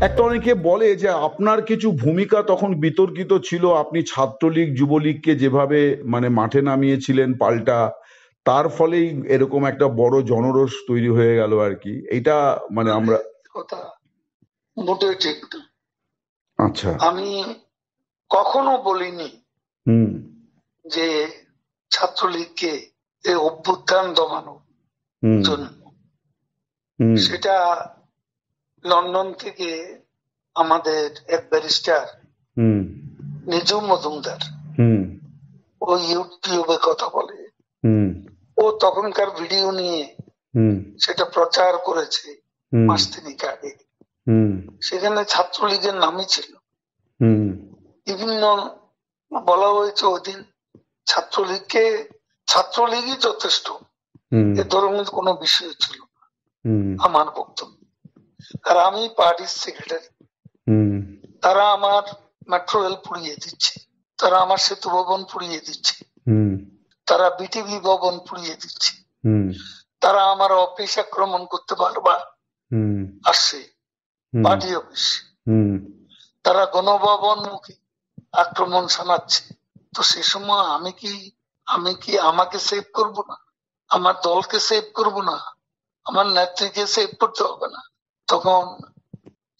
একটা অনেকে বলে যে আপনার কিছু ভূমিকা তখন বিতর্কিত ছিল, আপনি ছাত্রলীগ যুবলীগকে যেভাবে মানে মাঠে নামিয়েছিলেন পাল্টা, তার ফলেই এরকম একটা বড় জনরোষ তৈরি হয়ে গেল আর কি, এটা মানে আমরা কথা মোটেই ঠিক না। আচ্ছা, আমি কখনো বলিনি যে ছাত্রলীগকে এই অভ্যুত্থান দমানোর জন্য। সেটা লন্ডন থেকে আমাদের এক ব্যারিস্টার নিজুম মজুমদার ও ইউটিউবে কথা বলে, ও তখনকার ভিডিও নিয়ে সেটা প্রচার করেছে মাস তিনেক আগে। সেখানে ছাত্রলীগের নামই ছিল। বিভিন্ন বলা হয়েছে ওই দিন ছাত্রলীগই যথেষ্ট, এ ধরনের কোনো বিষয় ছিল না আমার বক্তব্য। আর আমি পার্টির সেক্রেটারি, তারা আমার মেট্রো রেল পুড়িয়ে দিচ্ছে, তারা আমার সেতু ভবন পুড়িয়ে দিচ্ছে, তারা বিটিভি ভবন পুড়িয়ে দিচ্ছে, তারা আমার অফিস আক্রমণ করতে বারবার আসছে, পার্টি অফিস, তারা গণভবন মুখী আক্রমণ শোনাচ্ছে। তো সে সময় আমি কি আমাকে সেভ করব না? আমার দলকে সেভ করব না? আমার নেত্রীকে সেভ করতে হবে না? তখন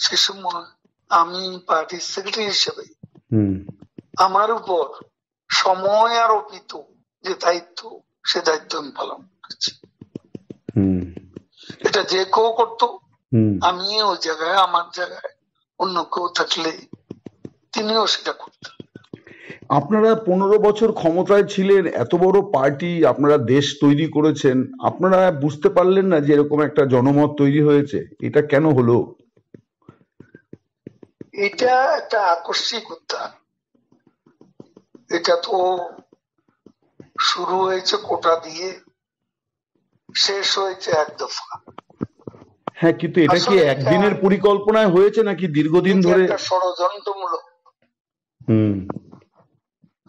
সে সময় আমি পার্টির সেক্রেটারি হিসেবে আমার উপর সময় আরোপিত যে দায়িত্ব, সে দায়িত্ব আমি পালন করেছি। এটা যে কেউ করতো, আমি ওই জায়গায় আমার জায়গায় অন্য কেউ থাকলে তিনিও সেটা করতেন। আপনারা 15 বছর ক্ষমতায় ছিলেন, এত বড় পার্টি, আপনারা দেশ তৈরি করেছেন, আপনারা বুঝতে পারলেন না যে এরকম একটা জনমত তৈরি হয়েছে? এটা কেন হলো? এটা একটা আকস্মিক উত্থান। এটা তো শুরু হয়েছে কোটা দিয়ে, শেষ হয়েছে এক দফা। হ্যাঁ, কিন্তু এটা কি একদিনের পরিকল্পনায় হয়েছে নাকি দীর্ঘদিন ধরে? একটা ষড়যন্ত্রমূলক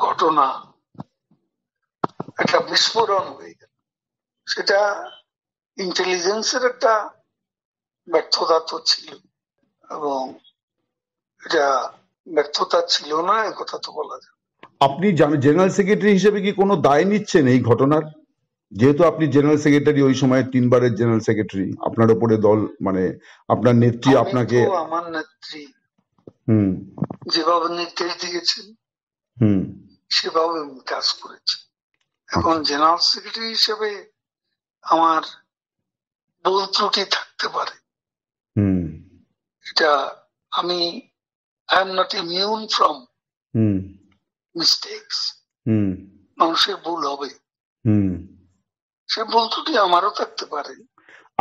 ঘটনা, একটা বিস্ফোরণ হয়ে গেল। সেটা ইন্টেলিজেন্সের একটা ব্যর্থতা তো ছিল, এবং এটা ব্যর্থতা ছিল না এ কথা তো বলা যায়। আপনি জেনারেল সেক্রেটারি হিসেবে কি কোনো দায় নিচ্ছেন এই ঘটনার? যেহেতু আপনি জেনারেল সেক্রেটারি, ওই সময় 3 বারের জেনারেল সেক্রেটারি, আপনার উপরে দল মানে আপনার নেত্রী আপনাকে, আমার নেত্রী যেভাবে নির্দেশ দিয়েছেন সেভাবে আমি কাজ করেছি। এখন জেনারেল সেক্রেটারি হিসেবে আমার ভুল ত্রুটি থাকতে পারে, এটা আমি I am not immune from mistakes. মানুষের ভুল হবে, সে ভুল ত্রুটি আমারও থাকতে পারে।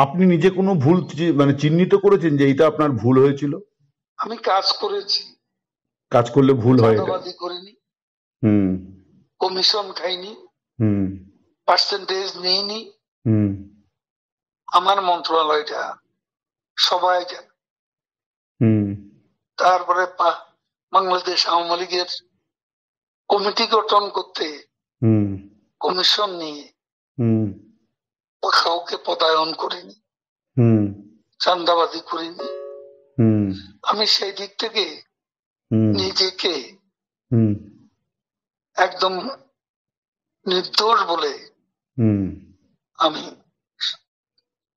আপনি নিজে কোনো ভুল মানে চিহ্নিত করেছেন যে এটা আপনার ভুল হয়েছিল? আমি কাজ করেছি, কাজ করলে ভুল হয়, চাঁদাবাজি করিনি, কমিশন খাইনি, পার্সেন্টেজ নিইনি, আমার মন্ত্রণালয়টা সবাই জানে। তারপরে বাংলাদেশ আওয়ামী লীগের কমিটি গঠন করতে কমিশন নিয়ে কাউকে পদায়ন করিনি, চাঁদাবাজি করিনি। আমি সেই দিক থেকে নিজেকে একদম নির্দোষ বলে আমি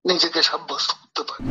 নিজেকে সাব্যস্ত করতে পারি।